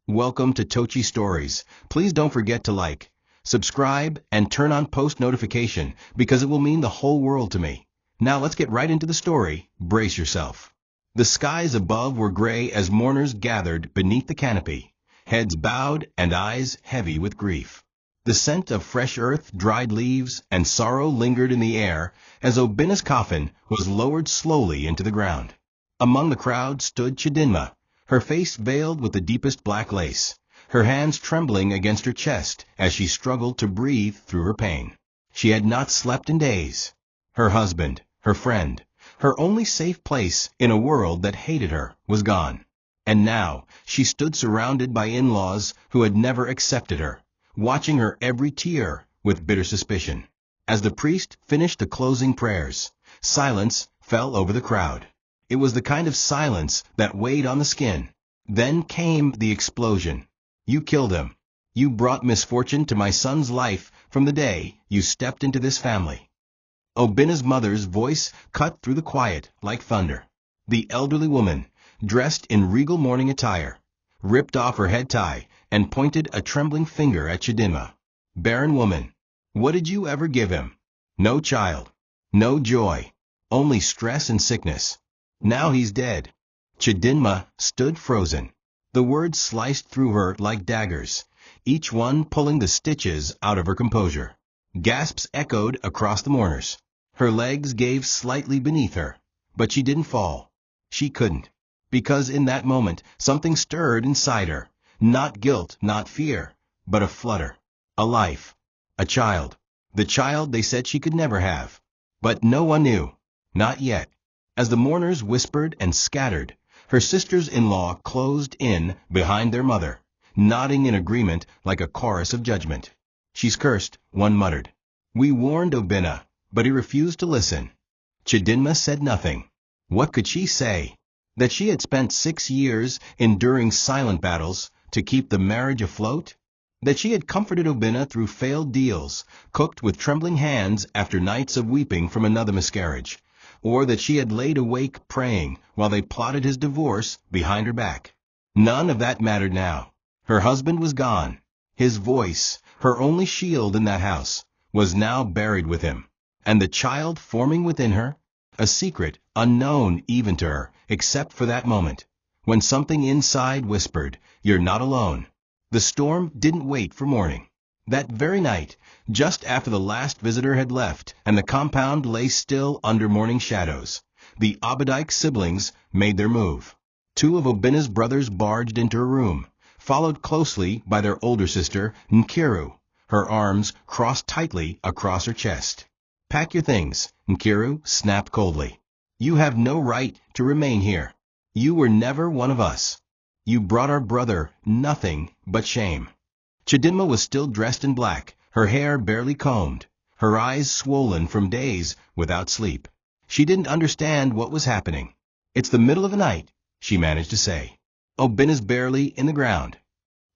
Welcome to TOCHI Stories. Please don't forget to like, subscribe, and turn on post notification because it will mean the whole world to me. Now let's get right into the story. Brace yourself. The skies above were gray as mourners gathered beneath the canopy, heads bowed and eyes heavy with grief. The scent of fresh earth, dried leaves, and sorrow lingered in the air as Obina's coffin was lowered slowly into the ground. Among the crowd stood Chidinma, her face veiled with the deepest black lace, her hands trembling against her chest as she struggled to breathe through her pain. She had not slept in days. Her husband, her friend, her only safe place in a world that hated her, was gone. And now she stood surrounded by in-laws who had never accepted her, watching her every tear with bitter suspicion. As the priest finished the closing prayers, silence fell over the crowd. It was the kind of silence that weighed on the skin. Then came the explosion. You killed him. You brought misfortune to my son's life from the day you stepped into this family. Obina's mother's voice cut through the quiet like thunder. The elderly woman, dressed in regal mourning attire, ripped off her head tie and pointed a trembling finger at Chidinma. Barren woman, what did you ever give him? No child. No joy. Only stress and sickness. Now he's dead. Chadinma stood frozen. The words sliced through her like daggers, each one pulling the stitches out of her composure. Gasps echoed across the mourners. Her legs gave slightly beneath her, but she didn't fall. She couldn't. Because in that moment, something stirred inside her. Not guilt, not fear, but a flutter. A life. A child. The child they said she could never have. But no one knew. Not yet. As the mourners whispered and scattered, her sisters-in-law closed in behind their mother, nodding in agreement like a chorus of judgment. She's cursed, one muttered. We warned Obina, but he refused to listen. Chidinma said nothing. What could she say? That she had spent 6 years enduring silent battles to keep the marriage afloat? That she had comforted Obina through failed deals, cooked with trembling hands after nights of weeping from another miscarriage? Or that she had laid awake praying while they plotted his divorce behind her back? None of that mattered now. Her husband was gone. His voice, her only shield in that house, was now buried with him. And the child forming within her? A secret, unknown even to her, except for that moment, when something inside whispered, "You're not alone." The storm didn't wait for morning. That very night, just after the last visitor had left and the compound lay still under morning shadows, the Obadike siblings made their move. 2 of Obina's brothers barged into her room, followed closely by their older sister, Nkiru, her arms crossed tightly across her chest. Pack your things, Nkiru snapped coldly. You have no right to remain here. You were never one of us. You brought our brother nothing but shame. Chidinma was still dressed in black, her hair barely combed, her eyes swollen from days without sleep. She didn't understand what was happening. It's the middle of the night, she managed to say. Obina's barely in the ground.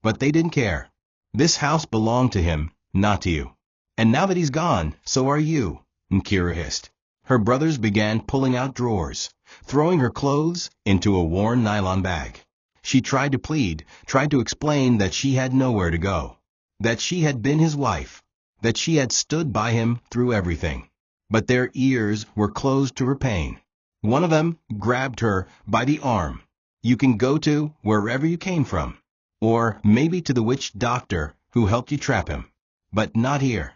But they didn't care. This house belonged to him, not to you. And now that he's gone, so are you, Nkiru hissed. Her brothers began pulling out drawers, throwing her clothes into a worn nylon bag. She tried to plead, tried to explain that she had nowhere to go, that she had been his wife, that she had stood by him through everything. But their ears were closed to her pain. One of them grabbed her by the arm. You can go to wherever you came from, or maybe to the witch doctor who helped you trap him, but not here.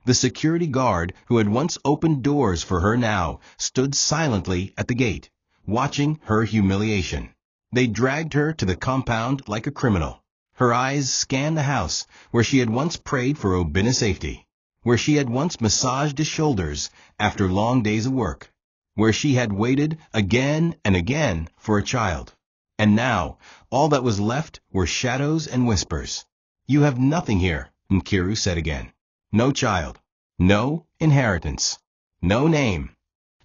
The security guard who had once opened doors for her now stood silently at the gate, watching her humiliation. They dragged her to the compound like a criminal. Her eyes scanned the house where she had once prayed for Obina's safety, where she had once massaged his shoulders after long days of work, where she had waited again and again for a child. And now, all that was left were shadows and whispers. You have nothing here, Nkiru said again. No child, no inheritance, no name.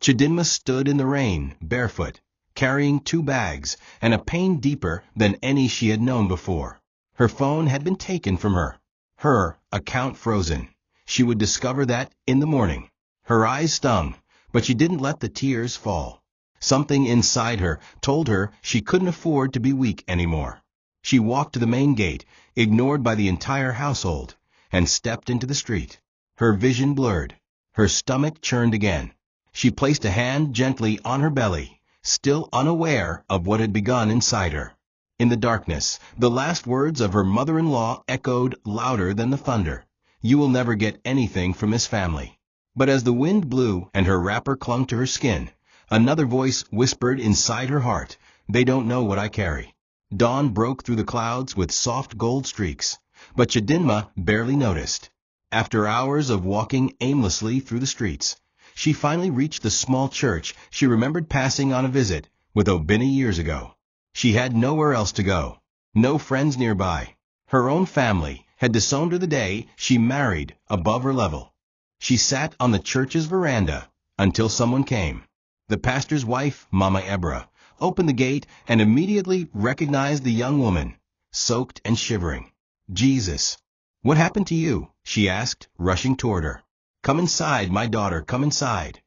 Chidinma stood in the rain, barefoot, carrying 2 bags and a pain deeper than any she had known before. Her phone had been taken from her, her account frozen. She would discover that in the morning. Her eyes stung, but she didn't let the tears fall. Something inside her told her she couldn't afford to be weak anymore. She walked to the main gate, ignored by the entire household, and stepped into the street. Her vision blurred. Her stomach churned again. She placed a hand gently on her belly, still unaware of what had begun inside her. In the darkness, the last words of her mother-in-law echoed louder than the thunder. "You will never get anything from this family." But as the wind blew and her wrapper clung to her skin, another voice whispered inside her heart, "They don't know what I carry." Dawn broke through the clouds with soft gold streaks, but Chidinma barely noticed. After hours of walking aimlessly through the streets, she finally reached the small church she remembered passing on a visit with Obina years ago. She had nowhere else to go, no friends nearby. Her own family had disowned her the day she married above her level. She sat on the church's veranda until someone came. The pastor's wife, Mama Ebra, opened the gate and immediately recognized the young woman, soaked and shivering. "Jesus, what happened to you?" she asked, rushing toward her. "Come inside, my daughter, come inside."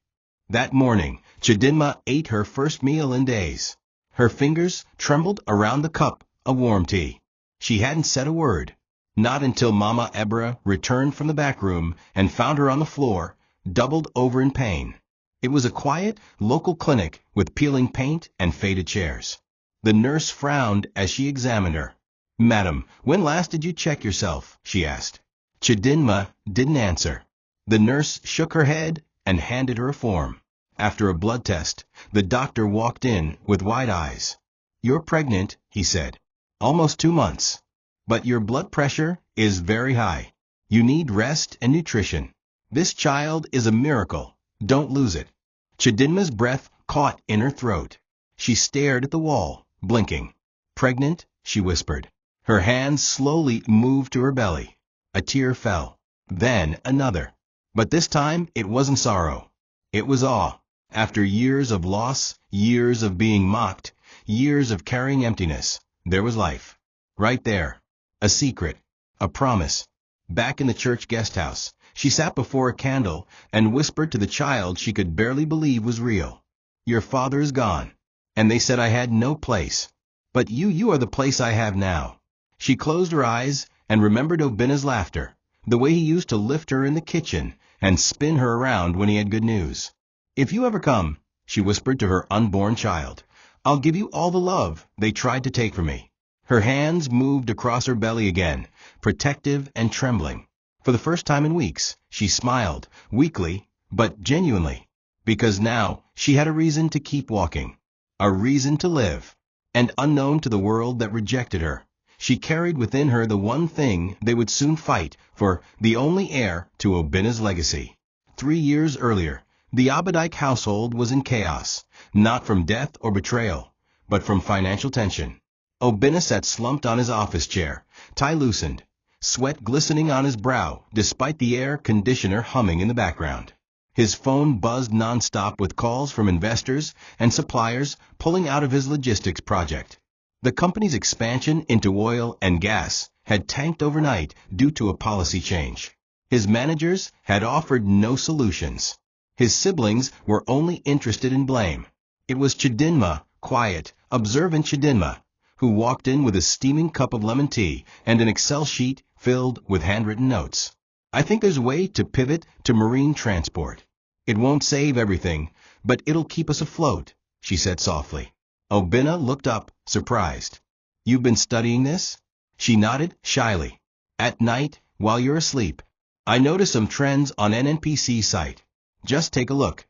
That morning, Chidinma ate her first meal in days. Her fingers trembled around the cup of warm tea. She hadn't said a word, not until Mama Ebra returned from the back room and found her on the floor, doubled over in pain. It was a quiet, local clinic with peeling paint and faded chairs. The nurse frowned as she examined her. "Madam, when last did you check yourself?" she asked. Chidinma didn't answer. The nurse shook her head and handed her a form. After a blood test, the doctor walked in with wide eyes. "You're pregnant," he said. "Almost 2 months. But your blood pressure is very high. You need rest and nutrition. This child is a miracle. Don't lose it." Chidinma's breath caught in her throat. She stared at the wall, blinking. "Pregnant?" she whispered. Her hands slowly moved to her belly. A tear fell. Then another. But this time it wasn't sorrow. It was awe. After years of loss, years of being mocked, years of carrying emptiness, there was life. Right there. A secret. A promise. Back in the church guest house, she sat before a candle and whispered to the child she could barely believe was real. "Your father is gone. And they said I had no place. But you are the place I have now." She closed her eyes and remembered Obina's laughter, the way he used to lift her in the kitchen and spin her around when he had good news. "If you ever come," she whispered to her unborn child, "I'll give you all the love they tried to take from me." Her hands moved across her belly again, protective and trembling. For the first time in weeks, she smiled, weakly, but genuinely, because now she had a reason to keep walking, a reason to live. And unknown to the world that rejected her, she carried within her the one thing they would soon fight for, the only heir to Obina's legacy. 3 years earlier, the Abadike household was in chaos, not from death or betrayal, but from financial tension. Obina sat slumped on his office chair, tie loosened, sweat glistening on his brow despite the air conditioner humming in the background. His phone buzzed nonstop with calls from investors and suppliers pulling out of his logistics project. The company's expansion into oil and gas had tanked overnight due to a policy change. His managers had offered no solutions. His siblings were only interested in blame. It was Chidinma, quiet, observant Chidinma, who walked in with a steaming cup of lemon tea and an Excel sheet filled with handwritten notes. "I think there's a way to pivot to marine transport. It won't save everything, but it'll keep us afloat," she said softly. Obina looked up, surprised. "You've been studying this?" She nodded shyly. "At night, while you're asleep. I noticed some trends on an NPC site. Just take a look."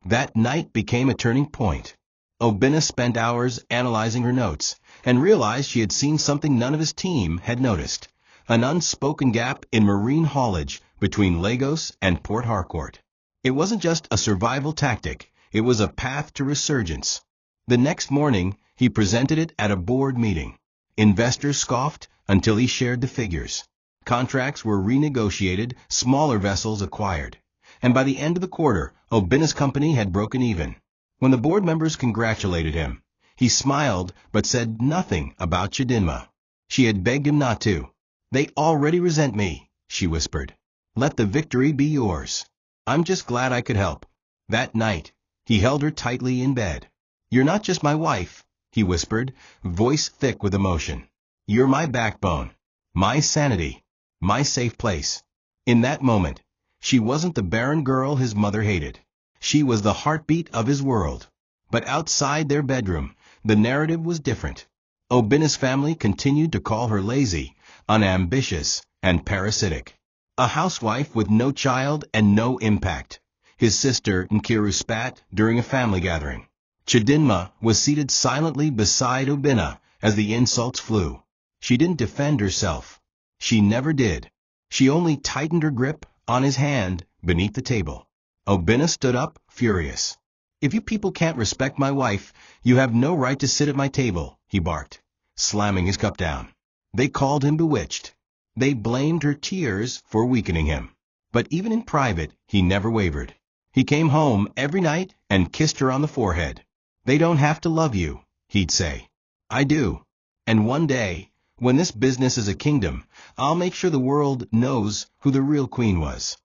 That night became a turning point. Obina spent hours analyzing her notes and realized she had seen something none of his team had noticed: an unspoken gap in marine haulage between Lagos and Port Harcourt. It wasn't just a survival tactic, it was a path to resurgence. The next morning, he presented it at a board meeting. Investors scoffed until he shared the figures. Contracts were renegotiated, smaller vessels acquired. And by the end of the quarter, Obina's company had broken even. When the board members congratulated him, he smiled but said nothing about Chidinma. She had begged him not to. "They already resent me," she whispered. "Let the victory be yours. I'm just glad I could help." That night, he held her tightly in bed. "You're not just my wife, he whispered, voice thick with emotion. You're my backbone, my sanity, my safe place. In that moment, she wasn't the barren girl his mother hated. She was the heartbeat of his world. But outside their bedroom, the narrative was different. Obina's family continued to call her lazy, unambitious, and parasitic. A housewife with no child and no impact. His sister Nkiru spat during a family gathering. Chidinma was seated silently beside Obina as the insults flew. She didn't defend herself. She never did. She only tightened her grip on his hand beneath the table. Obina stood up, furious. If you people can't respect my wife, you have no right to sit at my table, he barked, slamming his cup down. They called him bewitched. They blamed her tears for weakening him. But even in private, he never wavered. He came home every night and kissed her on the forehead. They don't have to love you, he'd say. I do. And one day, when this business is a kingdom, I'll make sure the world knows who the real queen was.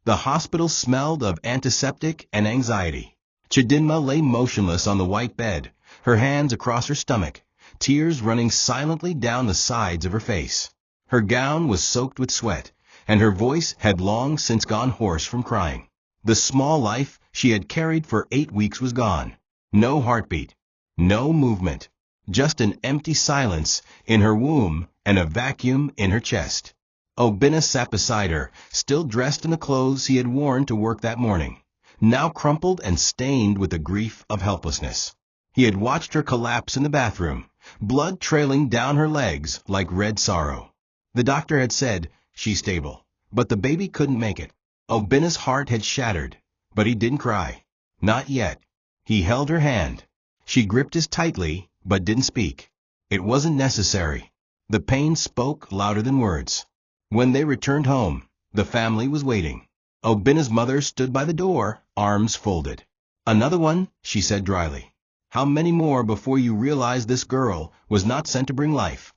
The hospital smelled of antiseptic and anxiety. Chidinma lay motionless on the white bed, her hands across her stomach, tears running silently down the sides of her face. Her gown was soaked with sweat, and her voice had long since gone hoarse from crying. The small life she had carried for 8 weeks was gone. No heartbeat, no movement, just an empty silence in her womb and a vacuum in her chest. Obina sat beside her, still dressed in the clothes he had worn to work that morning, now crumpled and stained with the grief of helplessness. He had watched her collapse in the bathroom, blood trailing down her legs like red sorrow. The doctor had said, she's stable, but the baby couldn't make it. Obina's heart had shattered, but he didn't cry. Not yet. He held her hand. She gripped his tightly, but didn't speak. It wasn't necessary. The pain spoke louder than words. When they returned home, the family was waiting. Obina's mother stood by the door, arms folded. Another one, she said dryly. How many more before you realize this girl was not sent to bring life?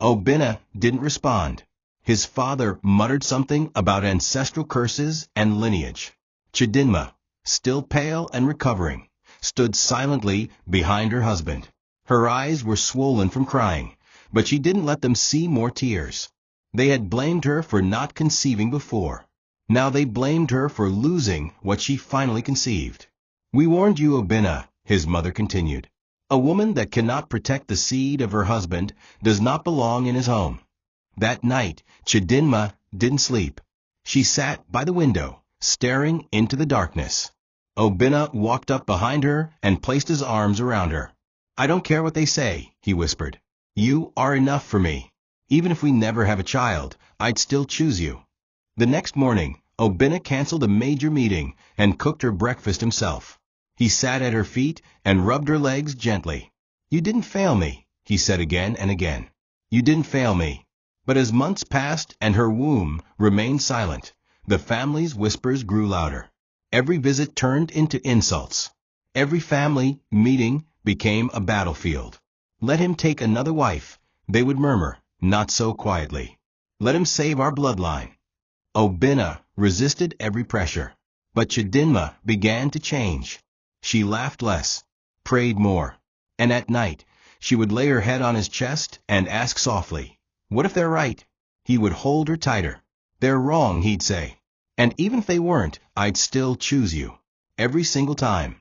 Obina didn't respond. His father muttered something about ancestral curses and lineage. Chidinma, still pale and recovering, stood silently behind her husband. Her eyes were swollen from crying, but she didn't let them see more tears. They had blamed her for not conceiving before. Now they blamed her for losing what she finally conceived. We warned you, Obina, his mother continued. A woman that cannot protect the seed of her husband does not belong in his home. That night, Chidinma didn't sleep. She sat by the window, staring into the darkness. Obina walked up behind her and placed his arms around her. I don't care what they say, he whispered. You are enough for me. Even if we never have a child, I'd still choose you. The next morning, Obina canceled a major meeting and cooked her breakfast himself. He sat at her feet and rubbed her legs gently. You didn't fail me, he said again and again. You didn't fail me. But as months passed and her womb remained silent, the family's whispers grew louder. Every visit turned into insults. Every family meeting became a battlefield. Let him take another wife, they would murmur, not so quietly. Let him save our bloodline. Obina resisted every pressure. But Chidinma began to change. She laughed less, prayed more, and at night she would lay her head on his chest and ask softly, what if they're right? He would hold her tighter. They're wrong, he'd say. And even if they weren't, I'd still choose you. Every single time.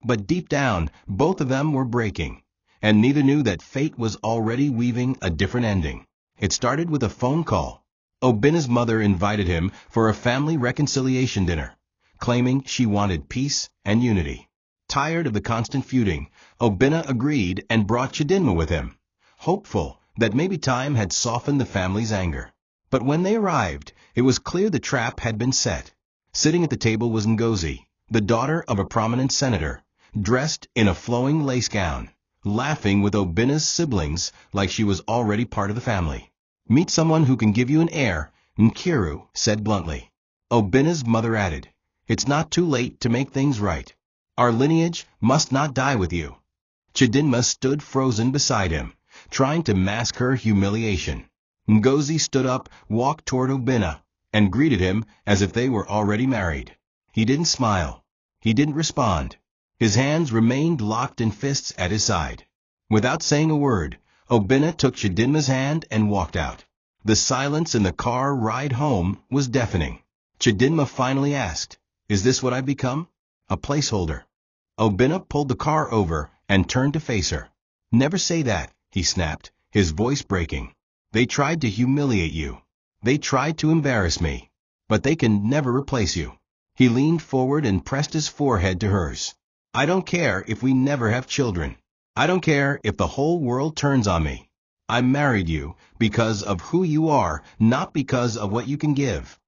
But deep down, both of them were breaking, and neither knew that fate was already weaving a different ending. It started with a phone call. Obina's mother invited him for a family reconciliation dinner, claiming she wanted peace and unity. Tired of the constant feuding, Obina agreed and brought Chidinma with him, hopeful that maybe time had softened the family's anger. But when they arrived, it was clear the trap had been set. Sitting at the table was Ngozi, the daughter of a prominent senator, dressed in a flowing lace gown, laughing with Obina's siblings like she was already part of the family. Meet someone who can give you an heir, Nkiru said bluntly. Obina's mother added, it's not too late to make things right. Our lineage must not die with you. Chidinma stood frozen beside him, trying to mask her humiliation. Ngozi stood up, walked toward Obina, and greeted him as if they were already married. He didn't smile. He didn't respond. His hands remained locked in fists at his side. Without saying a word, Obinna took Chidinma's hand and walked out. The silence in the car ride home was deafening. Chidinma finally asked, "Is this what I've become? A placeholder?" Obinna pulled the car over and turned to face her. "Never say that," he snapped, his voice breaking. "They tried to humiliate you. They tried to embarrass me. But they can never replace you." He leaned forward and pressed his forehead to hers. "I don't care if we never have children. I don't care if the whole world turns on me. I married you because of who you are, not because of what you can give."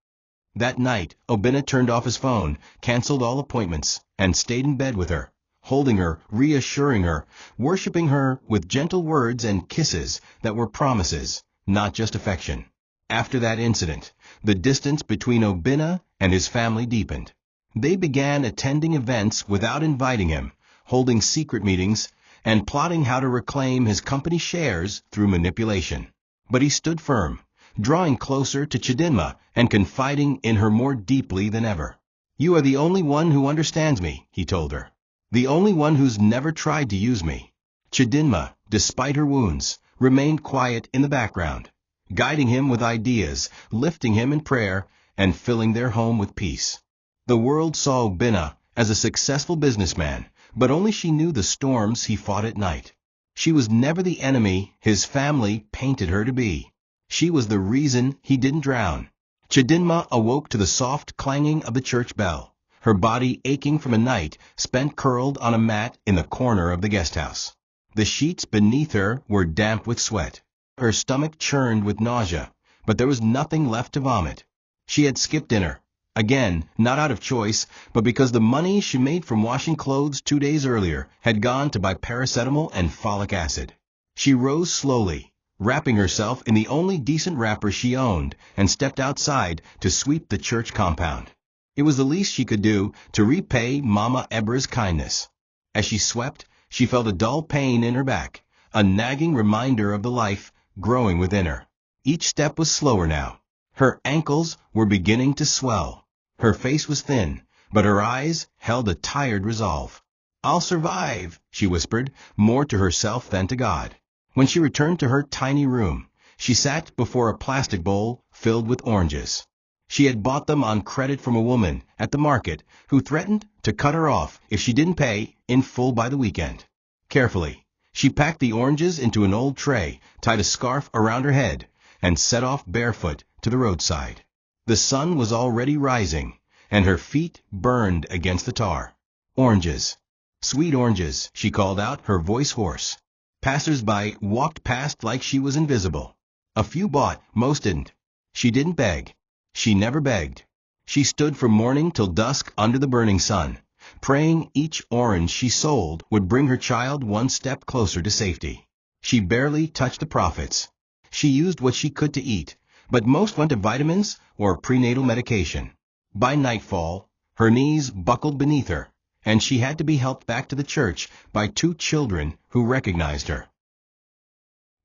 That night, Obinna turned off his phone, canceled all appointments, and stayed in bed with her, holding her, reassuring her, worshiping her with gentle words and kisses that were promises, not just affection. After that incident, the distance between Obinna and his family deepened. They began attending events without inviting him, holding secret meetings, and plotting how to reclaim his company shares through manipulation. But he stood firm, drawing closer to Chidinma and confiding in her more deeply than ever. "You are the only one who understands me," he told her. "The only one who's never tried to use me." Chidinma, despite her wounds, remained quiet in the background, guiding him with ideas, lifting him in prayer, and filling their home with peace. The world saw Obinna as a successful businessman, but only she knew the storms he fought at night. She was never the enemy his family painted her to be. She was the reason he didn't drown. Chidinma awoke to the soft clanging of the church bell, her body aching from a night spent curled on a mat in the corner of the guest house. The sheets beneath her were damp with sweat. Her stomach churned with nausea, but there was nothing left to vomit. She had skipped dinner. Again, not out of choice, but because the money she made from washing clothes 2 days earlier had gone to buy paracetamol and folic acid. She rose slowly, wrapping herself in the only decent wrapper she owned, and stepped outside to sweep the church compound. It was the least she could do to repay Mama Ebra's kindness. As she swept, she felt a dull pain in her back, a nagging reminder of the life growing within her. Each step was slower now. Her ankles were beginning to swell. Her face was thin, but her eyes held a tired resolve. "I'll survive," she whispered, more to herself than to God. When she returned to her tiny room, she sat before a plastic bowl filled with oranges. She had bought them on credit from a woman at the market who threatened to cut her off if she didn't pay in full by the weekend. Carefully, she packed the oranges into an old tray, tied a scarf around her head, and set off barefoot to the roadside. The sun was already rising, and her feet burned against the tar. "Oranges. Sweet oranges," she called out, her voice hoarse. Passers-by walked past like she was invisible. A few bought, most didn't. She didn't beg. She never begged. She stood from morning till dusk under the burning sun, praying each orange she sold would bring her child one step closer to safety. She barely touched the profits. She used what she could to eat, but most went to vitamins or prenatal medication. By nightfall, her knees buckled beneath her, and she had to be helped back to the church by 2 children who recognized her.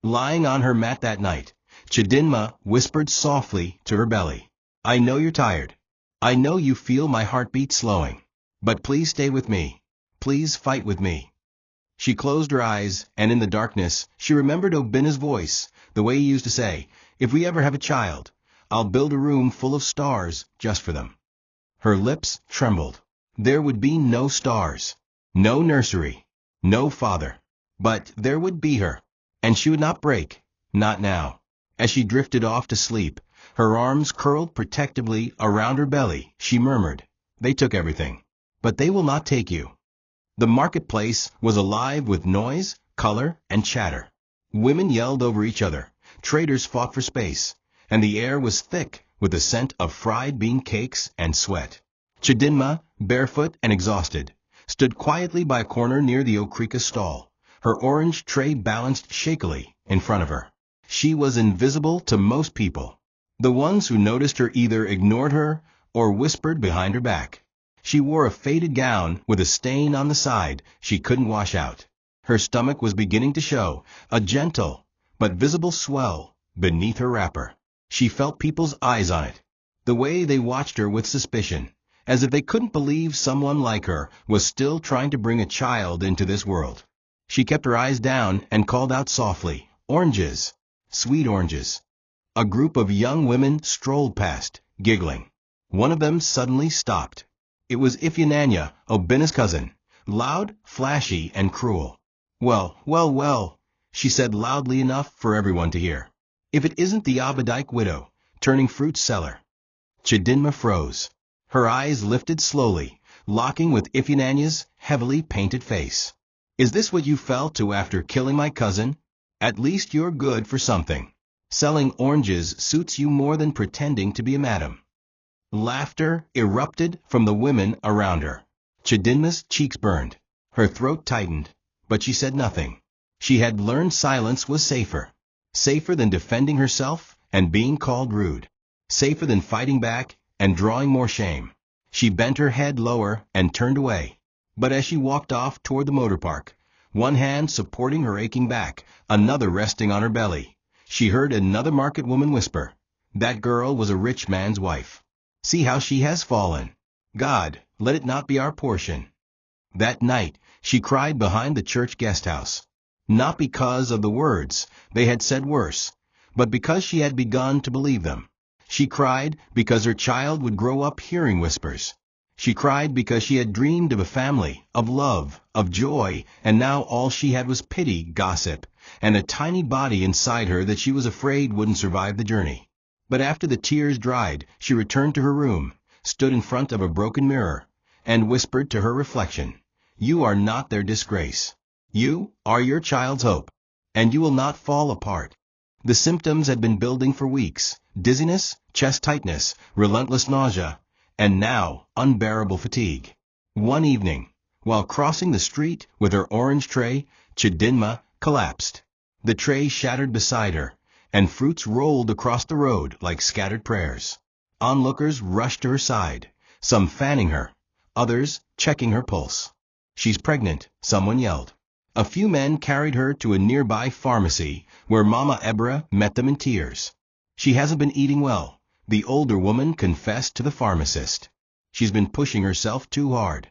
Lying on her mat that night, Chidinma whispered softly to her belly, "I know you're tired. I know you feel my heartbeat slowing. But please stay with me. Please fight with me." She closed her eyes, and in the darkness, she remembered Obinna's voice, the way he used to say, "If we ever have a child, I'll build a room full of stars just for them." Her lips trembled. There would be no stars, no nursery, no father. But there would be her, and she would not break, not now. As she drifted off to sleep, her arms curled protectively around her belly, she murmured, "They took everything, but they will not take you." The marketplace was alive with noise, color, and chatter. Women yelled over each other, traders fought for space, and the air was thick with the scent of fried bean cakes and sweat. Chadinma, barefoot and exhausted, stood quietly by a corner near the Okrika stall, her orange tray balanced shakily in front of her. She was invisible to most people. The ones who noticed her either ignored her or whispered behind her back. She wore a faded gown with a stain on the side she couldn't wash out. Her stomach was beginning to show, a gentle but visible swell beneath her wrapper. She felt people's eyes on it, the way they watched her with suspicion, as if they couldn't believe someone like her was still trying to bring a child into this world. She kept her eyes down and called out softly, "Oranges! Sweet oranges!" A group of young women strolled past, giggling. One of them suddenly stopped. It was Ifyananya, Obina's cousin, loud, flashy, and cruel. "Well, well, well," she said loudly enough for everyone to hear. "If it isn't the Abadike widow, turning fruit seller." Chidinma froze. Her eyes lifted slowly, locking with Ifyananya's heavily painted face. "Is this what you fell to after killing my cousin? At least you're good for something. Selling oranges suits you more than pretending to be a madam." Laughter erupted from the women around her. Chidinma's cheeks burned. Her throat tightened, but she said nothing. She had learned silence was safer. Safer than defending herself and being called rude. Safer than fighting back and drawing more shame. She bent her head lower and turned away. But as she walked off toward the motor park, one hand supporting her aching back, another resting on her belly, she heard another market woman whisper, "That girl was a rich man's wife. See how she has fallen. God, let it not be our portion." That night, she cried behind the church guest house. Not because of the words, they had said worse, but because she had begun to believe them. She cried because her child would grow up hearing whispers. She cried because she had dreamed of a family, of love, of joy, and now all she had was pity, gossip, and a tiny body inside her that she was afraid wouldn't survive the journey. But after the tears dried, she returned to her room, stood in front of a broken mirror, and whispered to her reflection, "You are not their disgrace. You are your child's hope, and you will not fall apart." The symptoms had been building for weeks: dizziness, chest tightness, relentless nausea, and now unbearable fatigue. One evening, while crossing the street with her orange tray, Chidinma collapsed. The tray shattered beside her, and fruits rolled across the road like scattered prayers. Onlookers rushed to her side, some fanning her, others checking her pulse. "She's pregnant," someone yelled. A few men carried her to a nearby pharmacy where Mama Ebra met them in tears. "She hasn't been eating well," the older woman confessed to the pharmacist. "She's been pushing herself too hard."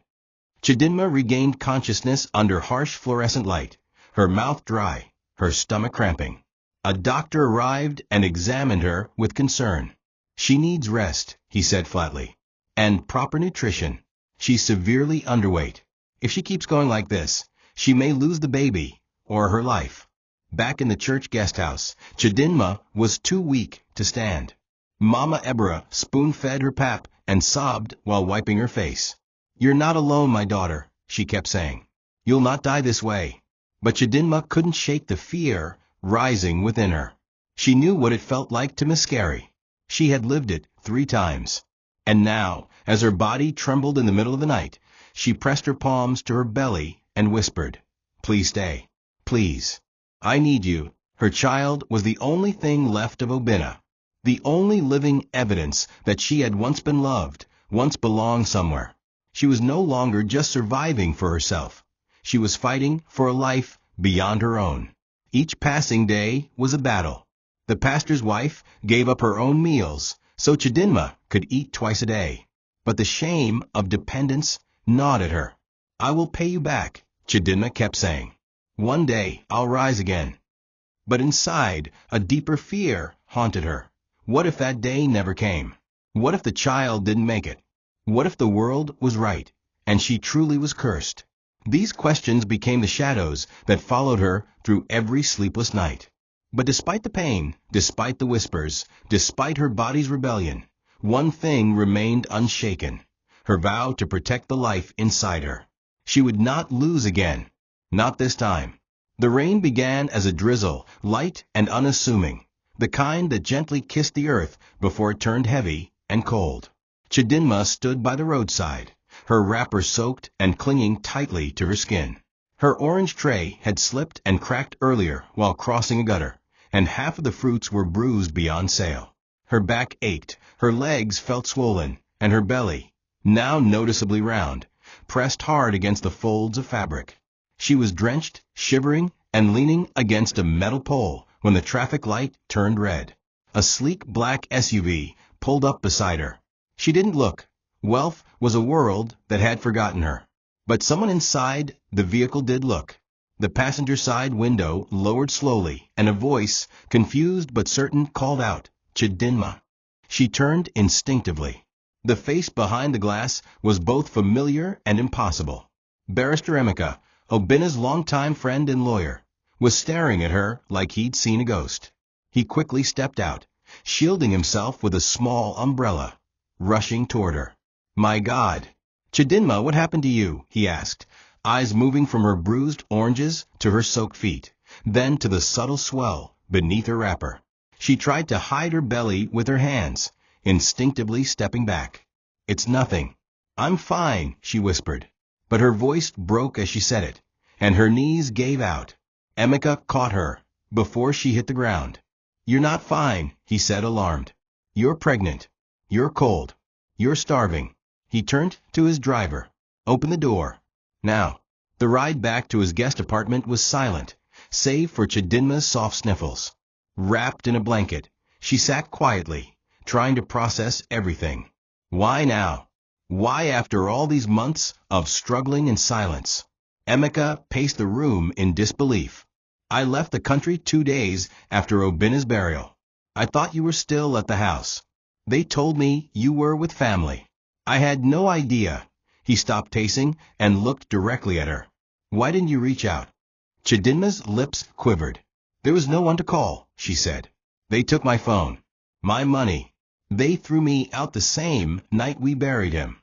Chidinma regained consciousness under harsh fluorescent light, her mouth dry, her stomach cramping. A doctor arrived and examined her with concern. "She needs rest," he said flatly, "and proper nutrition. She's severely underweight. If she keeps going like this, she may lose the baby or her life." Back in the church guest house, Chadinma was too weak to stand. Mama Ebra spoon-fed her pap and sobbed while wiping her face. "You're not alone, my daughter," she kept saying. "You'll not die this way." But Chidinma couldn't shake the fear rising within her. She knew what it felt like to miscarry. She had lived it 3 times. And now, as her body trembled in the middle of the night, she pressed her palms to her belly and whispered, "Please stay. Please. I need you." Her child was the only thing left of Obina. The only living evidence that she had once been loved, once belonged somewhere. She was no longer just surviving for herself. She was fighting for a life beyond her own. Each passing day was a battle. The pastor's wife gave up her own meals so Chidinma could eat twice a day. But the shame of dependence gnawed at her. "I will pay you back," Chidinma kept saying. "One day I'll rise again." But inside, a deeper fear haunted her. What if that day never came? What if the child didn't make it? What if the world was right, and she truly was cursed? These questions became the shadows that followed her through every sleepless night. But despite the pain, despite the whispers, despite her body's rebellion, one thing remained unshaken: her vow to protect the life inside her. She would not lose again. Not this time. The rain began as a drizzle, light and unassuming, the kind that gently kissed the earth before it turned heavy and cold. Chidinma stood by the roadside, her wrapper soaked and clinging tightly to her skin. Her orange tray had slipped and cracked earlier while crossing a gutter, and half of the fruits were bruised beyond sale. Her back ached, her legs felt swollen, and her belly, now noticeably round, pressed hard against the folds of fabric. She was drenched, shivering, and leaning against a metal pole when the traffic light turned red. A sleek black SUV pulled up beside her. She didn't look. Wealth was a world that had forgotten her. But someone inside the vehicle did look. The passenger side window lowered slowly, and a voice, confused but certain, called out, "Chidinma." She turned instinctively. The face behind the glass was both familiar and impossible. Barrister Emeka, Obina's longtime friend and lawyer, was staring at her like he'd seen a ghost. He quickly stepped out, shielding himself with a small umbrella, rushing toward her. "My God! Chidinma, what happened to you?" he asked, eyes moving from her bruised oranges to her soaked feet, then to the subtle swell beneath her wrapper. She tried to hide her belly with her hands, instinctively stepping back. "It's nothing. I'm fine," she whispered. But her voice broke as she said it, and her knees gave out. Emeka caught her before she hit the ground. "You're not fine," he said, alarmed. "You're pregnant. You're cold. You're starving." He turned to his driver. "Open the door. Now." The ride back to his guest apartment was silent, save for Chidinma's soft sniffles. Wrapped in a blanket, she sat quietly, trying to process everything. Why now? Why after all these months of struggling in silence? Emeka paced the room in disbelief. "I left the country 2 days after Obina's burial. I thought you were still at the house. They told me you were with family. I had no idea." He stopped pacing and looked directly at her. "Why didn't you reach out?" Chidinma's lips quivered. "There was no one to call," she said. "They took my phone. My money. They threw me out the same night we buried him."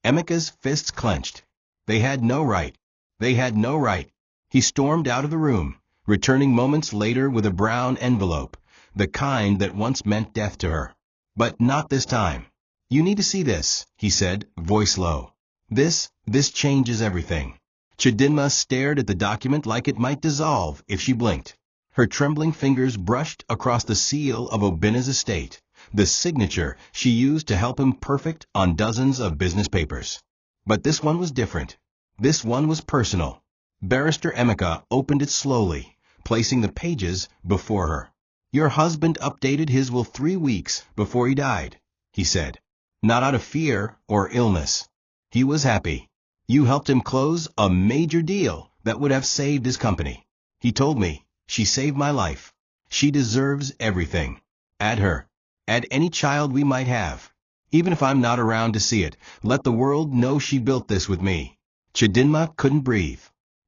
Emeka's fists clenched. They had no right. They had no right. He stormed out of the room, returning moments later with a brown envelope, the kind that once meant death to her. "But not this time. You need to see this," he said, voice low. This changes everything." Chidinma stared at the document like it might dissolve if she blinked. Her trembling fingers brushed across the seal of Obina's estate, the signature she used to help him perfect on dozens of business papers. But this one was different. This one was personal. Barrister Emeka opened it slowly, placing the pages before her. "Your husband updated his will 3 weeks before he died," he said. "Not out of fear or illness. He was happy. You helped him close a major deal that would have saved his company. He told me, 'She saved my life. She deserves everything. Add her. Add any child we might have. Even if I'm not around to see it, let the world know she built this with me.'" Chidinma couldn't breathe.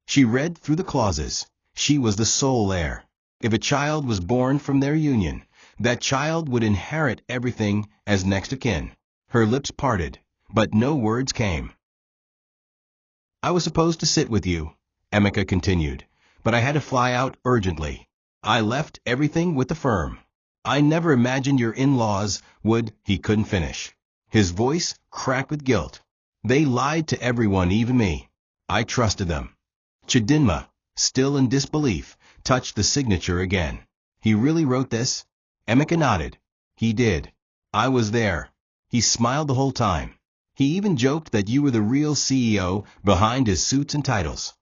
She read through the clauses. She was the sole heir. If a child was born from their union, that child would inherit everything as next of kin. Her lips parted, but no words came. "I was supposed to sit with you," Emeka continued, "but I had to fly out urgently. I left everything with the firm. I never imagined your in-laws would—" He couldn't finish. His voice cracked with guilt. "They lied to everyone, even me. I trusted them." Chidinma, still in disbelief, touched the signature again. "He really wrote this?" Emeka nodded. "He did. I was there. He smiled the whole time. He even joked that you were the real CEO behind his suits and titles."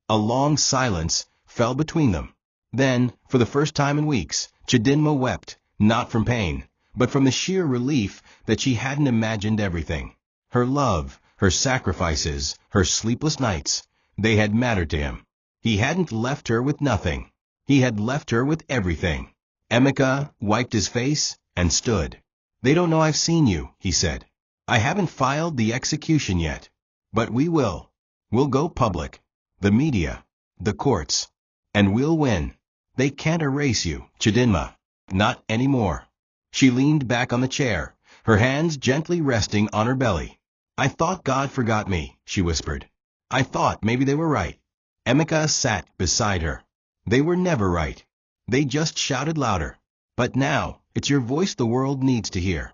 A long silence fell between them. Then, for the first time in weeks, Chidinma wept, not from pain, but from the sheer relief that she hadn't imagined everything. Her love, her sacrifices, her sleepless nights, they had mattered to him. He hadn't left her with nothing. He had left her with everything. Emeka wiped his face and stood. "They don't know I've seen you," he said. "I haven't filed the execution yet. But we will. We'll go public. The media. The courts. And we'll win. They can't erase you, Chidinma. Not anymore." She leaned back on the chair, her hands gently resting on her belly. "I thought God forgot me," she whispered. "I thought maybe they were right." Emeka sat beside her. "They were never right. They just shouted louder. But now, it's your voice the world needs to hear."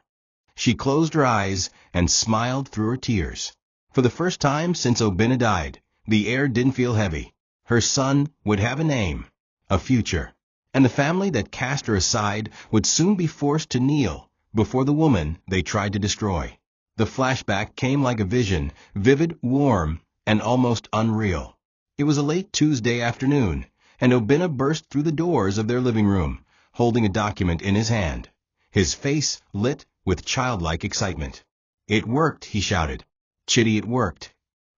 She closed her eyes and smiled through her tears. For the first time since Obina died, the air didn't feel heavy. Her son would have a name, a future, and the family that cast her aside would soon be forced to kneel before the woman they tried to destroy. The flashback came like a vision, vivid, warm, and almost unreal. It was a late Tuesday afternoon, and Obina burst through the doors of their living room, holding a document in his hand, his face lit with childlike excitement. "It worked," he shouted. "Chidi, it worked."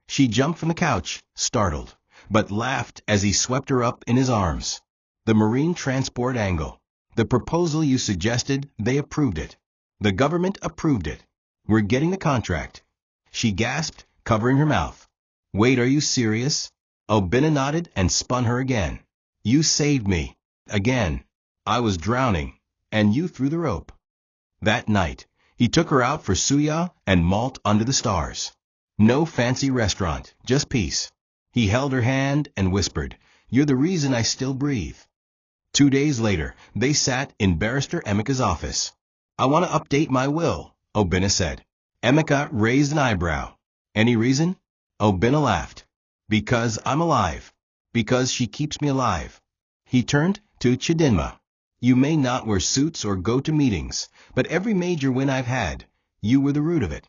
She jumped from the couch, startled. but laughed as he swept her up in his arms. The marine transport angle. The proposal you suggested, they approved it. The government approved it. We're getting the contract. She gasped, covering her mouth. Wait, are you serious? Obina nodded and spun her again. You saved me. Again. I was drowning, and you threw the rope. That night, he took her out for suya and malt under the stars. No fancy restaurant, just peace. He held her hand and whispered, You're the reason I still breathe. 2 days later, they sat in Barrister Emeka's office. I want to update my will, Obina said. Emeka raised an eyebrow. Any reason? Obina laughed. Because I'm alive. Because she keeps me alive. He turned to Chidinma. You may not wear suits or go to meetings, but every major win I've had, you were the root of it.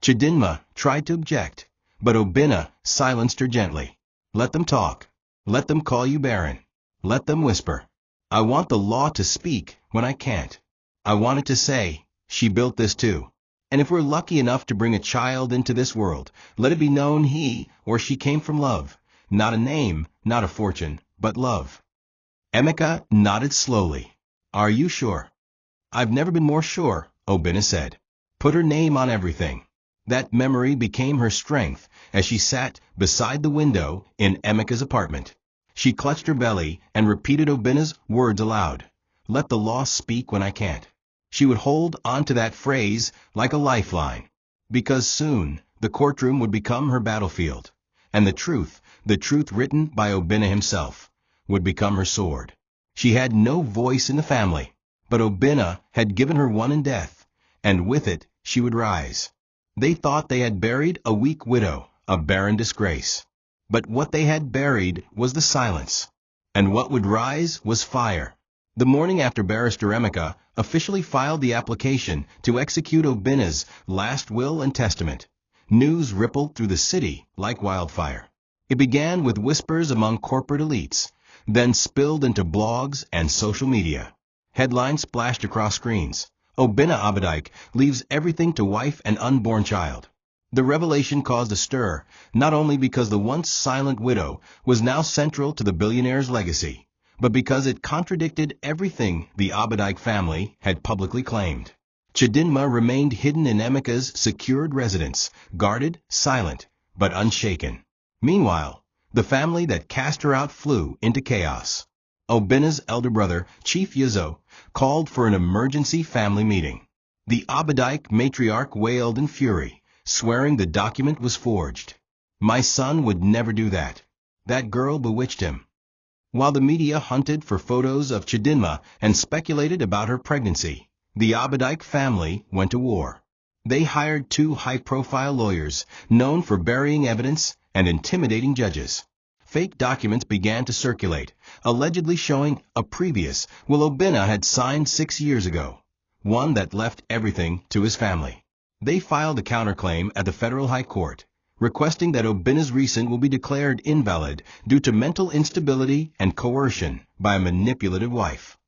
Chidinma tried to object, but Obina silenced her gently. Let them talk. Let them call you barren. Let them whisper. I want the law to speak when I can't. I want it to say, she built this too. And if we're lucky enough to bring a child into this world, let it be known he or she came from love. Not a name, not a fortune, but love. Emeka nodded slowly. Are you sure? I've never been more sure, Obina said. Put her name on everything. That memory became her strength as she sat beside the window in Emeka's apartment. She clutched her belly and repeated Obina's words aloud. Let the law speak when I can't. She would hold on to that phrase like a lifeline. Because soon the courtroom would become her battlefield. And the truth written by Obina himself, would become her sword. She had no voice in the family, but Obina had given her one in death, and with it she would rise. They thought they had buried a weak widow, a barren disgrace. But what they had buried was the silence. And what would rise was fire. The morning after Barrister Emeka officially filed the application to execute Obina's last will and testament, news rippled through the city like wildfire. It began with whispers among corporate elites, then spilled into blogs and social media. Headlines splashed across screens. Obina Abadike leaves everything to wife and unborn child. The revelation caused a stir, not only because the once silent widow was now central to the billionaire's legacy, but because it contradicted everything the Abadike family had publicly claimed. Chidinma remained hidden in Emeka's secured residence, guarded, silent, but unshaken. Meanwhile, the family that cast her out flew into chaos. Obina's elder brother, Chief Yizo, called for an emergency family meeting. The Abadike matriarch wailed in fury, swearing the document was forged. My son would never do that. That girl bewitched him. While the media hunted for photos of Chidinma and speculated about her pregnancy, the Abadike family went to war. They hired 2 high-profile lawyers, known for burying evidence and intimidating judges. Fake documents began to circulate, allegedly showing a previous will Obina had signed 6 years ago, one that left everything to his family. They filed a counterclaim at the Federal High Court, requesting that Obina's recent will be declared invalid due to mental instability and coercion by a manipulative wife.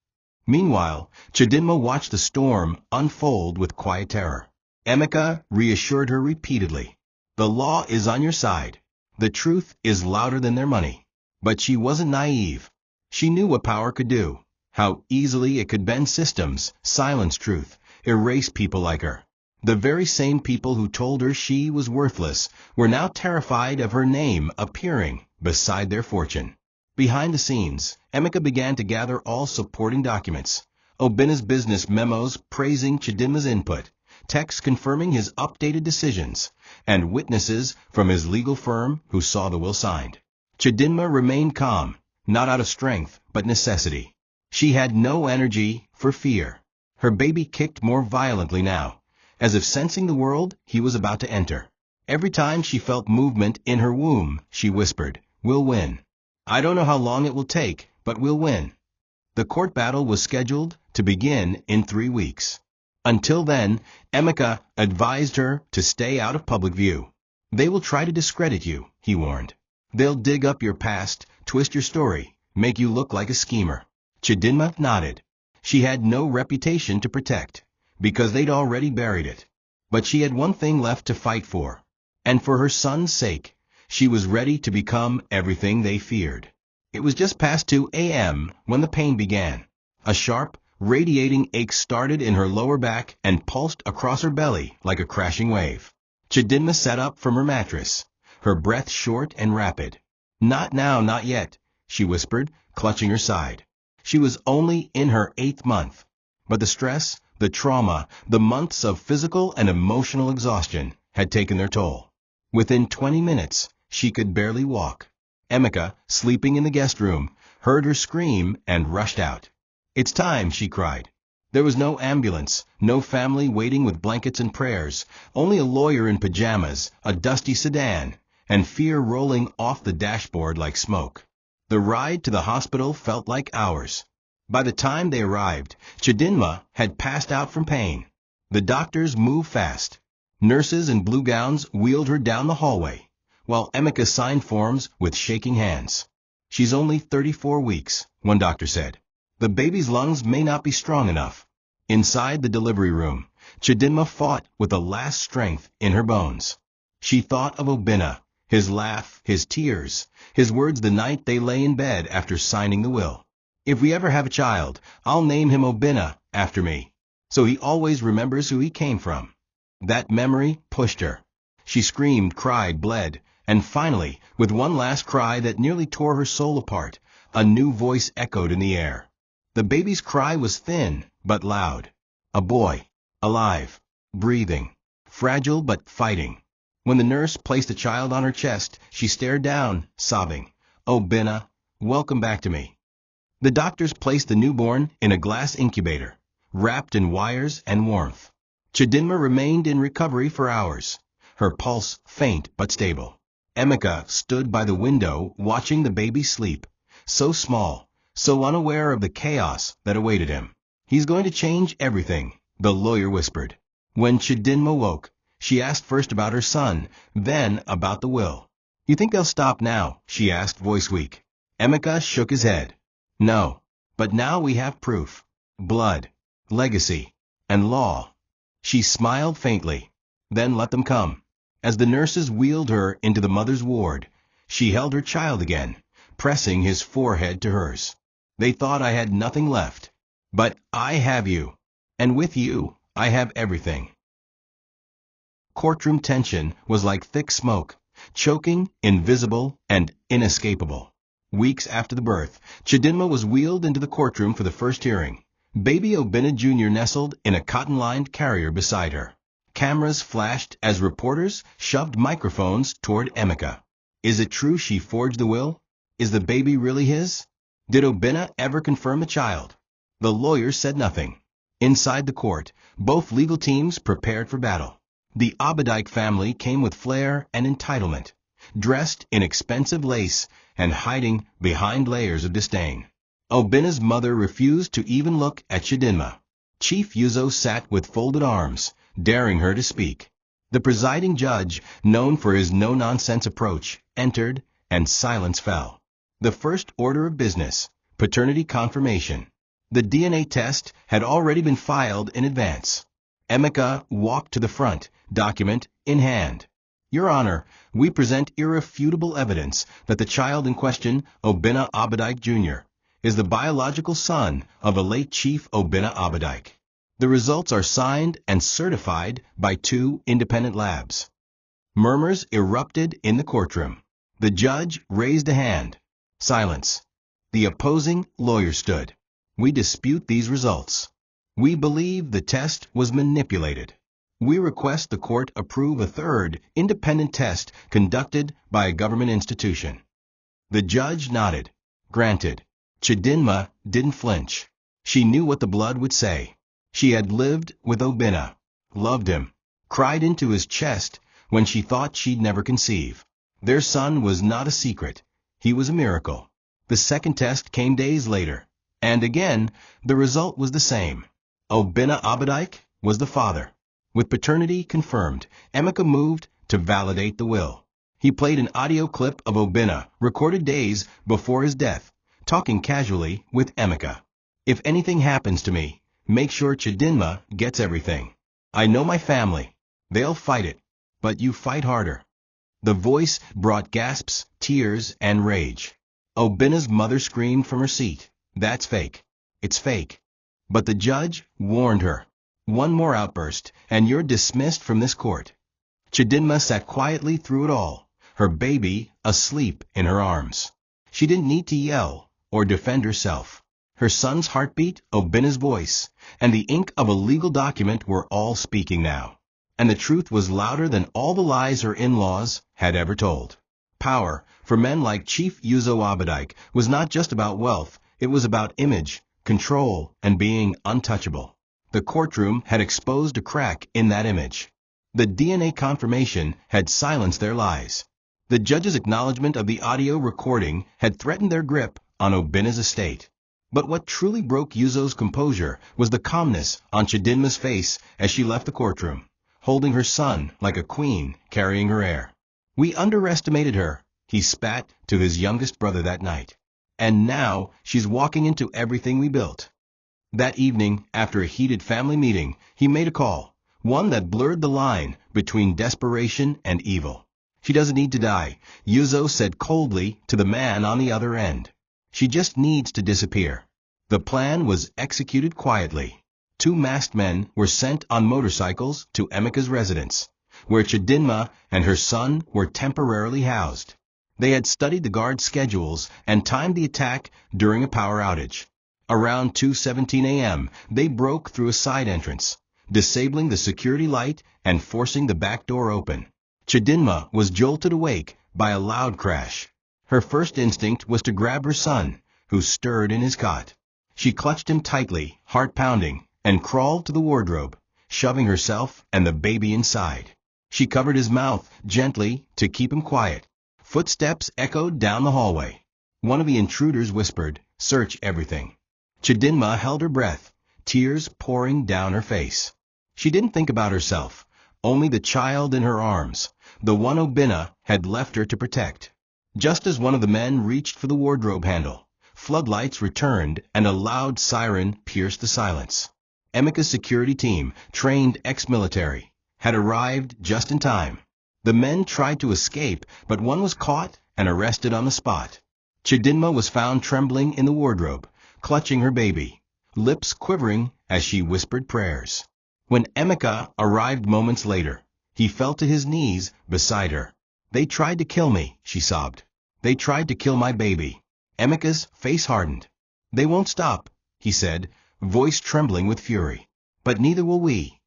Meanwhile, Chadinma watched the storm unfold with quiet terror. Emeka reassured her repeatedly. The law is on your side. The truth is louder than their money. But she wasn't naive. She knew what power could do, how easily it could bend systems, silence truth, erase people like her. The very same people who told her she was worthless were now terrified of her name appearing beside their fortune. Behind the scenes, Emeka began to gather all supporting documents. Obina's business memos praising Chidinma's input, texts confirming his updated decisions, and witnesses from his legal firm who saw the will signed. Chidinma remained calm, not out of strength, but necessity. She had no energy for fear. Her baby kicked more violently now, as if sensing the world he was about to enter. Every time she felt movement in her womb, she whispered, "We'll win. I don't know how long it will take, but we'll win." The court battle was scheduled to begin in 3 weeks. Until then, Emeka advised her to stay out of public view. They will try to discredit you, he warned. They'll dig up your past, twist your story, make you look like a schemer. Chidinma nodded. She had no reputation to protect, because they'd already buried it. But she had one thing left to fight for. And for her son's sake, She was ready to become everything they feared. It was just past 2 a.m. when the pain began. A sharp, radiating ache started in her lower back and pulsed across her belly like a crashing wave. Chidinma sat up from her mattress, her breath short and rapid. "Not now, not yet," she whispered, clutching her side. She was only in her 8th month. But the stress, the trauma, the months of physical and emotional exhaustion had taken their toll. Within 20 minutes, she could barely walk. Emeka, sleeping in the guest room, heard her scream and rushed out. "It's time," she cried. There was no ambulance, no family waiting with blankets and prayers, only a lawyer in pajamas, a dusty sedan, and fear rolling off the dashboard like smoke. The ride to the hospital felt like hours. By the time they arrived, Chidinma had passed out from pain. The doctors moved fast. Nurses in blue gowns wheeled her down the hallway, while Emeka signed forms with shaking hands. "She's only 34 weeks, one doctor said. "The baby's lungs may not be strong enough." Inside the delivery room, Chidinma fought with the last strength in her bones. She thought of Obinna, his laugh, his tears, his words the night they lay in bed after signing the will. "If we ever have a child, I'll name him Obinna after me, so he always remembers who he came from." That memory pushed her. She screamed, cried, bled, and finally, with one last cry that nearly tore her soul apart, a new voice echoed in the air. The baby's cry was thin, but loud. A boy, alive, breathing, fragile but fighting. When the nurse placed the child on her chest, she stared down, sobbing, "Obinna, welcome back to me." The doctors placed the newborn in a glass incubator, wrapped in wires and warmth. Chidinma remained in recovery for hours, her pulse faint but stable. Emeka stood by the window watching the baby sleep, so small, so unaware of the chaos that awaited him. "He's going to change everything," the lawyer whispered. When Chidinma woke, she asked first about her son, then about the will. "You think they'll stop now?" she asked, voice weak. Emeka shook his head. "No, but now we have proof. Blood, legacy, and law." She smiled faintly. "Then let them come." As the nurses wheeled her into the mother's ward, she held her child again, pressing his forehead to hers. "They thought I had nothing left. But I have you. And with you, I have everything." Courtroom tension was like thick smoke, choking, invisible, and inescapable. Weeks after the birth, Chidinma was wheeled into the courtroom for the first hearing. Baby Obinna Jr. nestled in a cotton-lined carrier beside her. Cameras flashed as reporters shoved microphones toward Emeka. Is it true she forged the will? Is the baby really his? Did Obinna ever confirm the child? The lawyers said nothing. Inside the court, both legal teams prepared for battle. The Abadike family came with flair and entitlement, dressed in expensive lace and hiding behind layers of disdain. Obinna's mother refused to even look at Chidinma. Chief Yuzo sat with folded arms, daring her to speak. The presiding judge, known for his no-nonsense approach, entered, and silence fell. The first order of business, paternity confirmation. The DNA test had already been filed in advance. Emeka walked to the front, document in hand. "Your Honor, we present irrefutable evidence that the child in question, Obinna Abadike Jr., is the biological son of the late Chief Obinna Abadike. The results are signed and certified by 2 independent labs." Murmurs erupted in the courtroom. The judge raised a hand. Silence. The opposing lawyer stood. "We dispute these results. We believe the test was manipulated. We request the court approve a third, independent test conducted by a government institution." The judge nodded. Granted. Chidinma didn't flinch. She knew what the blood would say. She had lived with Obinna, loved him, cried into his chest when she thought she'd never conceive. Their son was not a secret. He was a miracle. The second test came days later, and again, the result was the same. Obinna Abadike was the father. With paternity confirmed, Emeka moved to validate the will. He played an audio clip of Obinna, recorded days before his death, talking casually with Emeka. "If anything happens to me, make sure Chidinma gets everything. I know my family. They'll fight it, but you fight harder." The voice brought gasps, tears, and rage. Obina's mother screamed from her seat. That's fake. It's fake. But the judge warned her. One more outburst, and you're dismissed from this court. Chidinma sat quietly through it all, her baby asleep in her arms. She didn't need to yell or defend herself. Her son's heartbeat, Obina's voice, and the ink of a legal document were all speaking now. And the truth was louder than all the lies her in-laws had ever told. Power, for men like Chief Yuzo Abadike, was not just about wealth, it was about image, control, and being untouchable. The courtroom had exposed a crack in that image. The DNA confirmation had silenced their lies. The judge's acknowledgement of the audio recording had threatened their grip on Obina's estate. But what truly broke Yuzo's composure was the calmness on Chidinma's face as she left the courtroom, holding her son like a queen carrying her heir. We underestimated her, he spat to his youngest brother that night. And now she's walking into everything we built. That evening, after a heated family meeting, he made a call, one that blurred the line between desperation and evil. She doesn't need to die, Yuzo said coldly to the man on the other end. She just needs to disappear. The plan was executed quietly. 2 masked men were sent on motorcycles to Emika's residence, where Chidinma and her son were temporarily housed. They had studied the guard schedules and timed the attack during a power outage. Around 2:17 a.m., they broke through a side entrance, disabling the security light and forcing the back door open. Chidinma was jolted awake by a loud crash. Her first instinct was to grab her son, who stirred in his cot. She clutched him tightly, heart pounding, and crawled to the wardrobe, shoving herself and the baby inside. She covered his mouth gently to keep him quiet. Footsteps echoed down the hallway. One of the intruders whispered, "Search everything." Chidinma held her breath, tears pouring down her face. She didn't think about herself, only the child in her arms, the one Obina had left her to protect. Just as one of the men reached for the wardrobe handle, floodlights returned and a loud siren pierced the silence. Emika's security team, trained ex-military, had arrived just in time. The men tried to escape, but one was caught and arrested on the spot. Chidinma was found trembling in the wardrobe, clutching her baby, lips quivering as she whispered prayers. When Emika arrived moments later, he fell to his knees beside her. "They tried to kill me," she sobbed. "They tried to kill my baby." Emika's face hardened. "They won't stop," he said, voice trembling with fury. "But neither will we."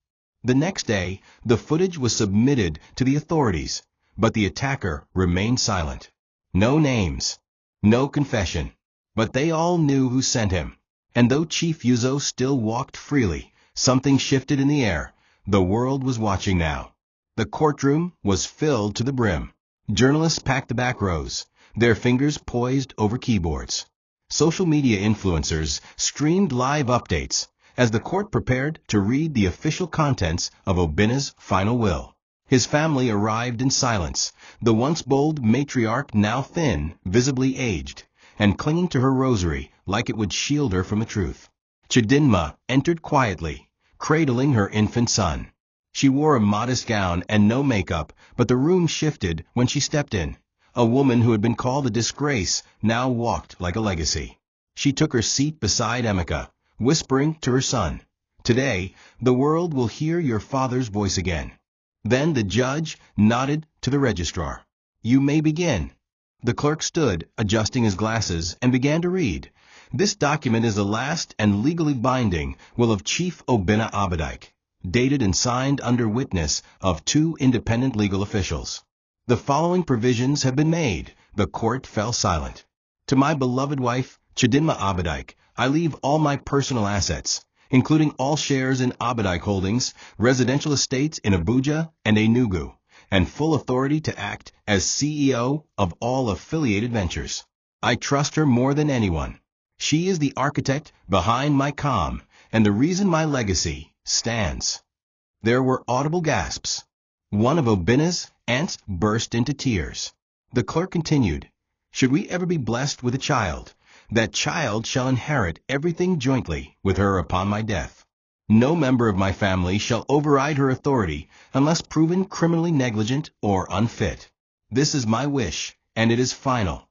The next day, the footage was submitted to the authorities, but the attacker remained silent. No names, no confession, but they all knew who sent him. And though Chief Yuzo still walked freely, something shifted in the air. The world was watching now. The courtroom was filled to the brim. Journalists packed the back rows, their fingers poised over keyboards. Social media influencers streamed live updates as the court prepared to read the official contents of Obina's final will. His family arrived in silence, the once bold matriarch now thin, visibly aged, and clinging to her rosary like it would shield her from the truth. Chidinma entered quietly, cradling her infant son. She wore a modest gown and no makeup, but the room shifted when she stepped in. A woman who had been called a disgrace now walked like a legacy. She took her seat beside Emika, whispering to her son, "Today, the world will hear your father's voice again." Then the judge nodded to the registrar. "You may begin." The clerk stood, adjusting his glasses, and began to read. "This document is the last and legally binding will of Chief Obina Abadike, dated and signed under witness of 2 independent legal officials. The following provisions have been made." The court fell silent. "To my beloved wife, Chidinma Abadike, I leave all my personal assets, including all shares in Abadike Holdings, residential estates in Abuja and Enugu, and full authority to act as CEO of all affiliated ventures. I trust her more than anyone. She is the architect behind my calm and the reason my legacy stands." There were audible gasps. One of Obina's aunts burst into tears. The clerk continued, "Should we ever be blessed with a child, that child shall inherit everything jointly with her upon my death. No member of my family shall override her authority unless proven criminally negligent or unfit. This is my wish, and it is final.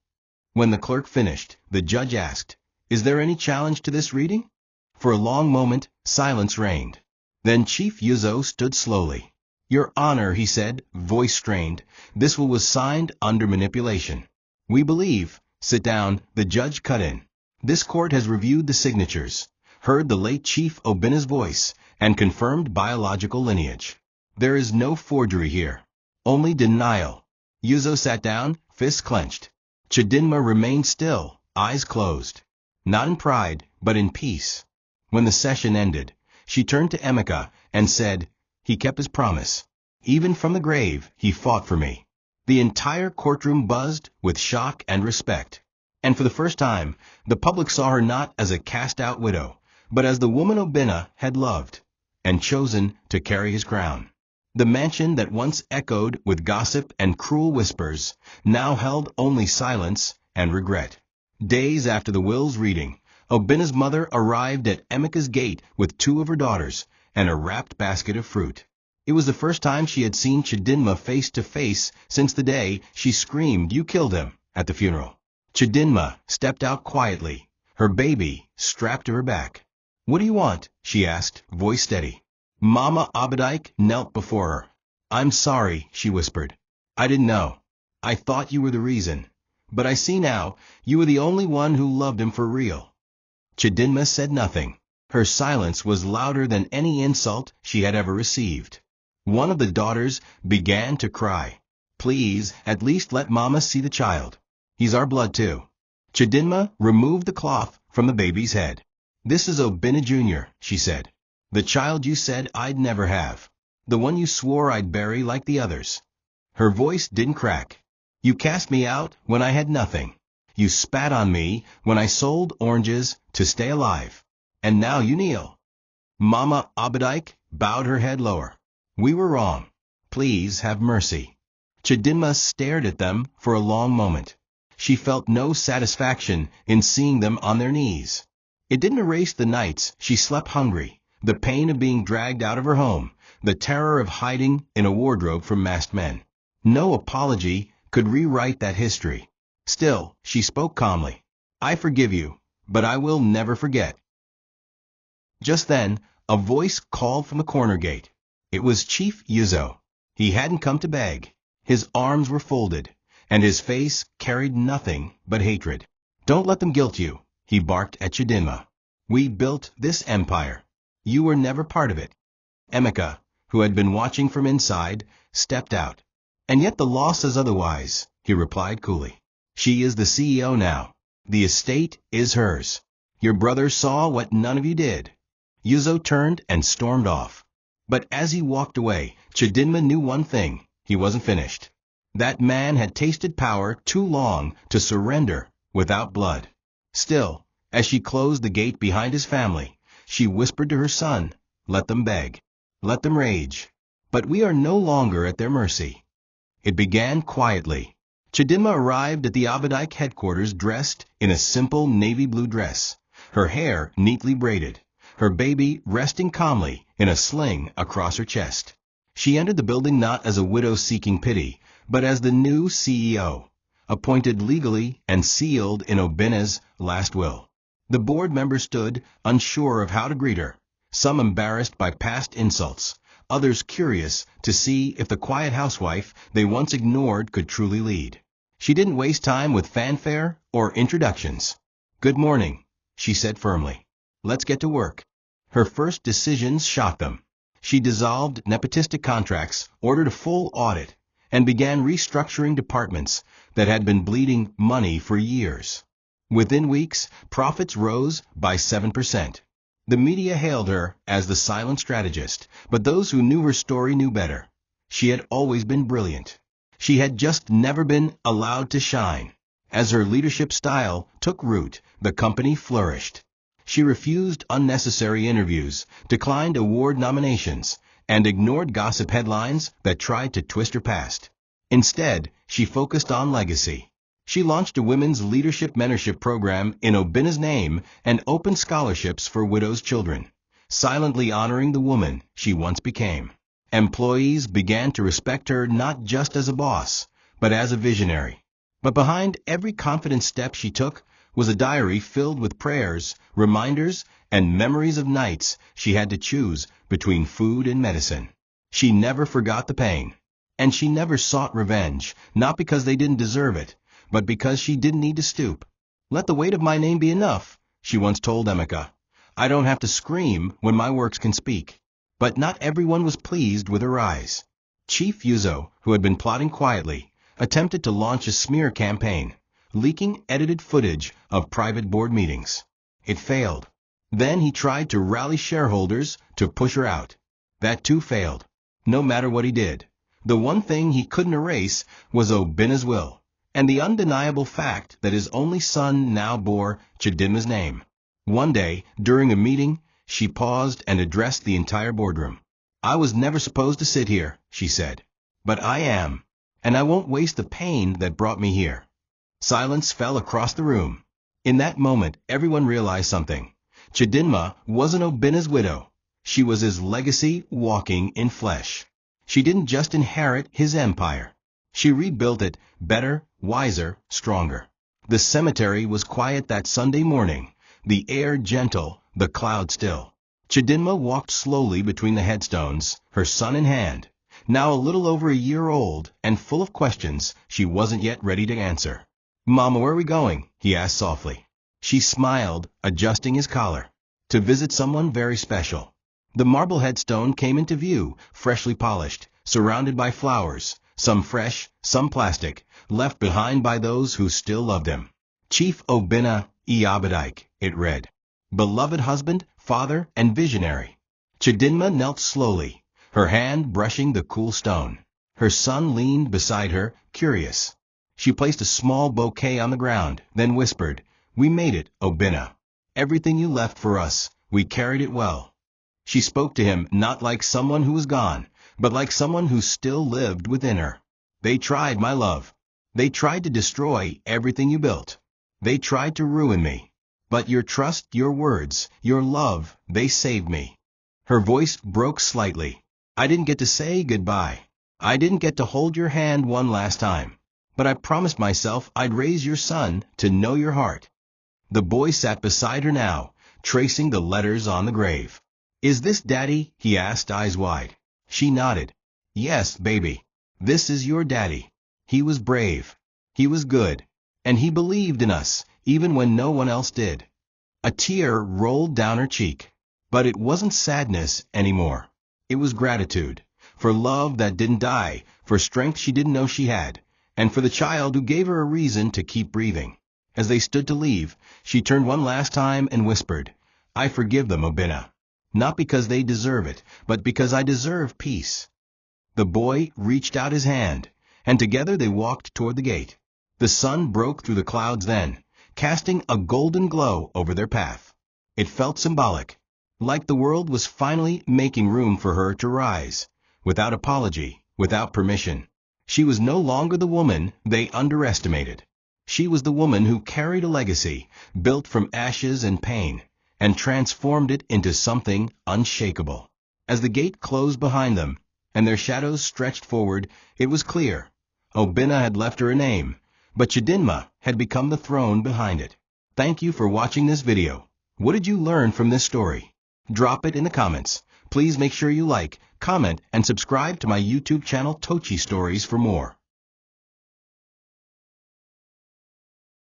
When the clerk finished, the judge asked, "Is there any challenge to this reading?" For a long moment, silence reigned. Then Chief Yuzo stood slowly. "Your Honor," he said, voice strained, "this will was signed under manipulation." "We believe—" "Sit down," the judge cut in. "This court has reviewed the signatures, heard the late Chief Obina's voice, and confirmed biological lineage. There is no forgery here. Only denial." Yuzo sat down, fists clenched. Chidinma remained still, eyes closed. Not in pride, but in peace. When the session ended, she turned to Emeka and said, "He kept his promise. Even from the grave, he fought for me." The entire courtroom buzzed with shock and respect. And for the first time, the public saw her not as a cast-out widow, but as the woman Obina had loved and chosen to carry his crown. The mansion that once echoed with gossip and cruel whispers now held only silence and regret. Days after the will's reading, Obina's mother arrived at Emeka's gate with 2 of her daughters and a wrapped basket of fruit. It was the first time she had seen Chidinma face to face since the day she screamed, "You killed him," at the funeral. Chidinma stepped out quietly, her baby strapped to her back. "What do you want?" she asked, voice steady. Mama Abadike knelt before her. "I'm sorry," she whispered. "I didn't know. I thought you were the reason. But I see now, you were the only one who loved him for real." Chidinma said nothing. Her silence was louder than any insult she had ever received. One of the daughters began to cry. "Please, at least let Mama see the child. He's our blood too." Chidinma removed the cloth from the baby's head. "This is Obina Jr.," she said. "The child you said I'd never have. The one you swore I'd bury like the others." Her voice didn't crack. "You cast me out when I had nothing. You spat on me when I sold oranges to stay alive. And now you kneel." Mama Abadike bowed her head lower. "We were wrong. Please have mercy." Chidinma stared at them for a long moment. She felt no satisfaction in seeing them on their knees. It didn't erase the nights she slept hungry, the pain of being dragged out of her home, the terror of hiding in a wardrobe from masked men. No apology could rewrite that history. Still, she spoke calmly. "I forgive you, but I will never forget." Just then, a voice called from the corner gate. It was Chief Yuzo. He hadn't come to beg. His arms were folded, and his face carried nothing but hatred. "Don't let them guilt you," he barked at Chidinma. "We built this empire. You were never part of it." Emeka, who had been watching from inside, stepped out. "And yet the law says otherwise," he replied coolly. "She is the CEO now. The estate is hers. Your brother saw what none of you did." Yuzo turned and stormed off. But as he walked away, Chidinma knew one thing. He wasn't finished. That man had tasted power too long to surrender without blood. Still, as she closed the gate behind his family, she whispered to her son, "Let them beg. Let them rage. But we are no longer at their mercy." It began quietly. Chidinma arrived at the Abadike headquarters dressed in a simple navy blue dress, her hair neatly braided, her baby resting calmly in a sling across her chest. She entered the building not as a widow seeking pity, but as the new CEO, appointed legally and sealed in Obina's last will. The board members stood, unsure of how to greet her, some embarrassed by past insults, others curious to see if the quiet housewife they once ignored could truly lead. She didn't waste time with fanfare or introductions. "Good morning," she said firmly. "Let's get to work." Her first decisions shocked them. She dissolved nepotistic contracts, ordered a full audit, and began restructuring departments that had been bleeding money for years. Within weeks, profits rose by 7%. The media hailed her as the silent strategist, but those who knew her story knew better. She had always been brilliant. She had just never been allowed to shine. As her leadership style took root, the company flourished. She refused unnecessary interviews, declined award nominations, and ignored gossip headlines that tried to twist her past. Instead, she focused on legacy. She launched a women's leadership mentorship program in Obina's name and opened scholarships for widows' children, silently honoring the woman she once became. Employees began to respect her not just as a boss, but as a visionary. But behind every confident step she took was a diary filled with prayers, reminders, and memories of nights she had to choose between food and medicine. She never forgot the pain. And she never sought revenge, not because they didn't deserve it, but because she didn't need to stoop. "Let the weight of my name be enough," she once told Emeka. "I don't have to scream when my works can speak." But not everyone was pleased with her rise. Chief Yuzo, who had been plotting quietly, attempted to launch a smear campaign, leaking edited footage of private board meetings. It failed. Then he tried to rally shareholders to push her out. That too failed. No matter what he did, the one thing he couldn't erase was Obinna's will, and the undeniable fact that his only son now bore Chidinma's name. One day, during a meeting, she paused and addressed the entire boardroom. "I was never supposed to sit here," she said. "But I am, and I won't waste the pain that brought me here." Silence fell across the room. In that moment, everyone realized something. Chidinma wasn't Obinna's widow. She was his legacy walking in flesh. She didn't just inherit his empire. She rebuilt it better, wiser, stronger. The cemetery was quiet that Sunday morning, the air gentle, the cloud still. Chidinma walked slowly between the headstones, her son in hand, now a little over a year old and full of questions she wasn't yet ready to answer. "Mama, where are we going?" he asked softly. She smiled, adjusting his collar. "To visit someone very special." The marble headstone came into view, freshly polished, surrounded by flowers, some fresh, some plastic, left behind by those who still loved him. "Chief Obinna Iabadike," it read. "Beloved husband, father, and visionary." Chidinma knelt slowly, her hand brushing the cool stone. Her son leaned beside her, curious. She placed a small bouquet on the ground, then whispered, "We made it, Obinna. Everything you left for us, we carried it well." She spoke to him not like someone who was gone, but like someone who still lived within her. "They tried, my love. They tried to destroy everything you built. They tried to ruin me. But your trust, your words, your love, they saved me." Her voice broke slightly. "I didn't get to say goodbye. I didn't get to hold your hand one last time. But I promised myself I'd raise your son to know your heart." The boy sat beside her now, tracing the letters on the grave. "Is this Daddy?" he asked, eyes wide. She nodded. "Yes, baby. This is your daddy. He was brave. He was good. And he believed in us, even when no one else did." A tear rolled down her cheek. But it wasn't sadness anymore. It was gratitude. For love that didn't die, for strength she didn't know she had, and for the child who gave her a reason to keep breathing. As they stood to leave, she turned one last time and whispered, "I forgive them, Obinna. Not because they deserve it, but because I deserve peace." The boy reached out his hand, and together they walked toward the gate. The sun broke through the clouds then, casting a golden glow over their path. It felt symbolic, like the world was finally making room for her to rise, without apology, without permission. She was no longer the woman they underestimated. She was the woman who carried a legacy, built from ashes and pain, and transformed it into something unshakable. As the gate closed behind them, and their shadows stretched forward, it was clear. Obinna had left her a name, but Chidinma had become the throne behind it. Thank you for watching this video. What did you learn from this story? Drop it in the comments. Please make sure you like, comment, and subscribe to my YouTube channel TOCHI Stories for more.